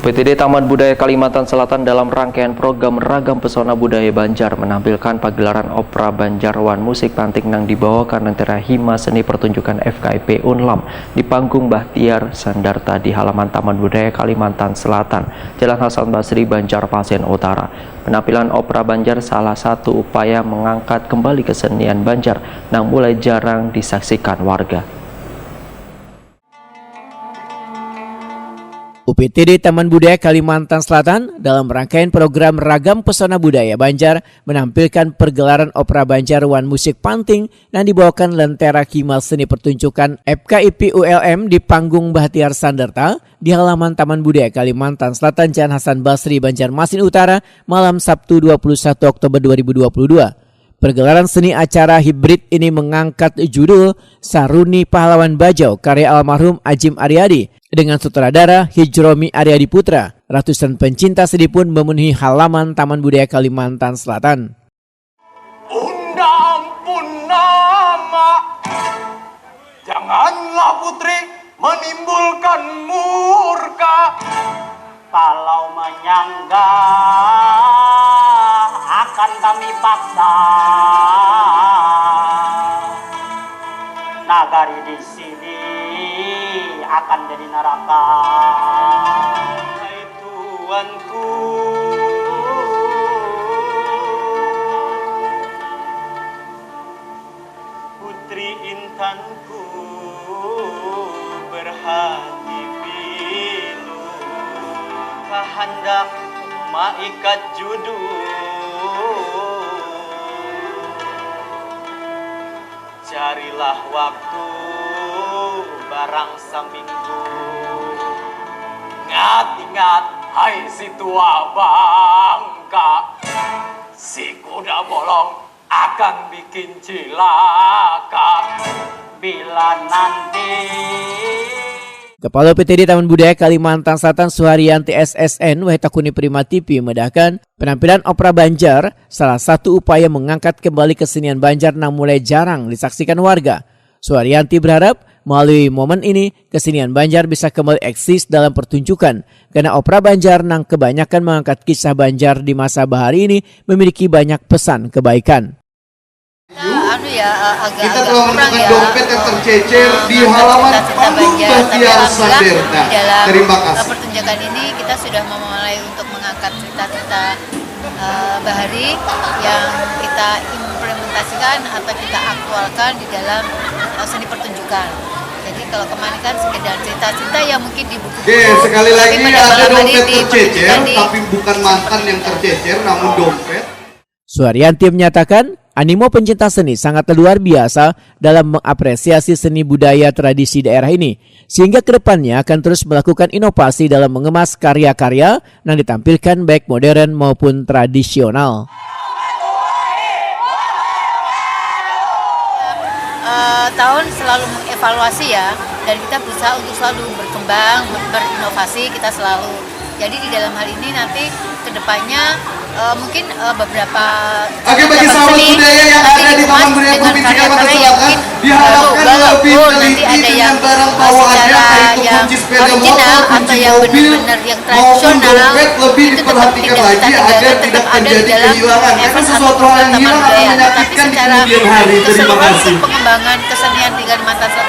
PTD Taman Budaya Kalimantan Selatan dalam rangkaian program Ragam Pesona Budaya Banjar menampilkan pagelaran opera Banjarwan musik panting yang dibawakan antara Hima Seni Pertunjukan FKIP Unlam di panggung Bahtiar Sandarta di halaman Taman Budaya Kalimantan Selatan, Jalan Hasan Basri, Banjarmasin Utara. Penampilan opera Banjar salah satu upaya mengangkat kembali kesenian Banjar yang mulai jarang disaksikan warga. UPTD Taman Budaya Kalimantan Selatan dalam rangkaian program Ragam Pesona Budaya Banjar menampilkan pergelaran opera Banjarwan musik panting yang dibawakan Lentera Hima Seni Pertunjukan FKIP ULM di panggung Bahtiar Sandarta di halaman Taman Budaya Kalimantan Selatan, Jalan Hasan Basri, Banjarmasin Utara, malam Sabtu 21 Oktober 2022. Pergelaran seni acara hibrid ini mengangkat judul Saruni Pahlawan Bajau karya almarhum Ajim Aryadi dengan sutradara Hijromi Aryadi Putra. Ratusan pencinta seni pun memenuhi halaman Taman Budaya Kalimantan Selatan. Bunda ampun nama, janganlah putri menimbulkan murka. Kalau menyangga akan kami paksa, nagari di sini akan jadi neraka. Hai Tuanku, putri intanku berhati pilu, kehendak maikat judul. Carilah waktu barang seminggu. Ingat-ingat, hai si tua bangka, si kuda bolong akan bikin cilaka bila nanti. Kepala PTD Taman Budaya Kalimantan Selatan Suharyanti SSN Wahitakuni Prima TV medahkan penampilan opera Banjar salah satu upaya mengangkat kembali kesenian Banjar yang mulai jarang disaksikan warga. Suharyanti berharap melalui momen ini kesenian Banjar bisa kembali eksis dalam pertunjukan karena opera Banjar yang kebanyakan mengangkat kisah Banjar di masa bahari ini memiliki banyak pesan kebaikan. Kita telah menemukan dompet yang tercecer di halaman panggung Bahtiar Sandarta. Terima kasih. Pertunjukan ini kita sudah memulai untuk mengangkat cerita-cerita bahari yang kita implementasikan atau kita aktualkan di dalam seni pertunjukan. Jadi kalau kemarin kan sekedar cerita-cerita yang mungkin di buku. Oke, sekali lagi ada dompet tercecer, tapi bukan mantan yang tercecer, namun dompet. Suharyanti menyatakan animo pencinta seni sangat luar biasa dalam mengapresiasi seni budaya tradisi daerah ini, sehingga kedepannya akan terus melakukan inovasi dalam mengemas karya-karya yang ditampilkan baik modern maupun tradisional. Tahun selalu mengevaluasi ya, dan kita berusaha untuk selalu berkembang, berinovasi, kita selalu. Jadi di dalam hal ini nanti kedepannya mungkin beberapa bagi sahabat budaya yang ada di Taman Budaya Provinsi Kalimantan Selatan diharapkan lebih teliti dengan barang bawaannya, yaitu kunci sepeda motor, kunci mobil maupun dompet lebih diperhatikan lagi agar tidak terjadi kehilangan, karena sesuatu hal yang hilang akan menyakitkan di kemudian hari. Terima kasih. Pengembangan kesenian di Kalimantan Selatan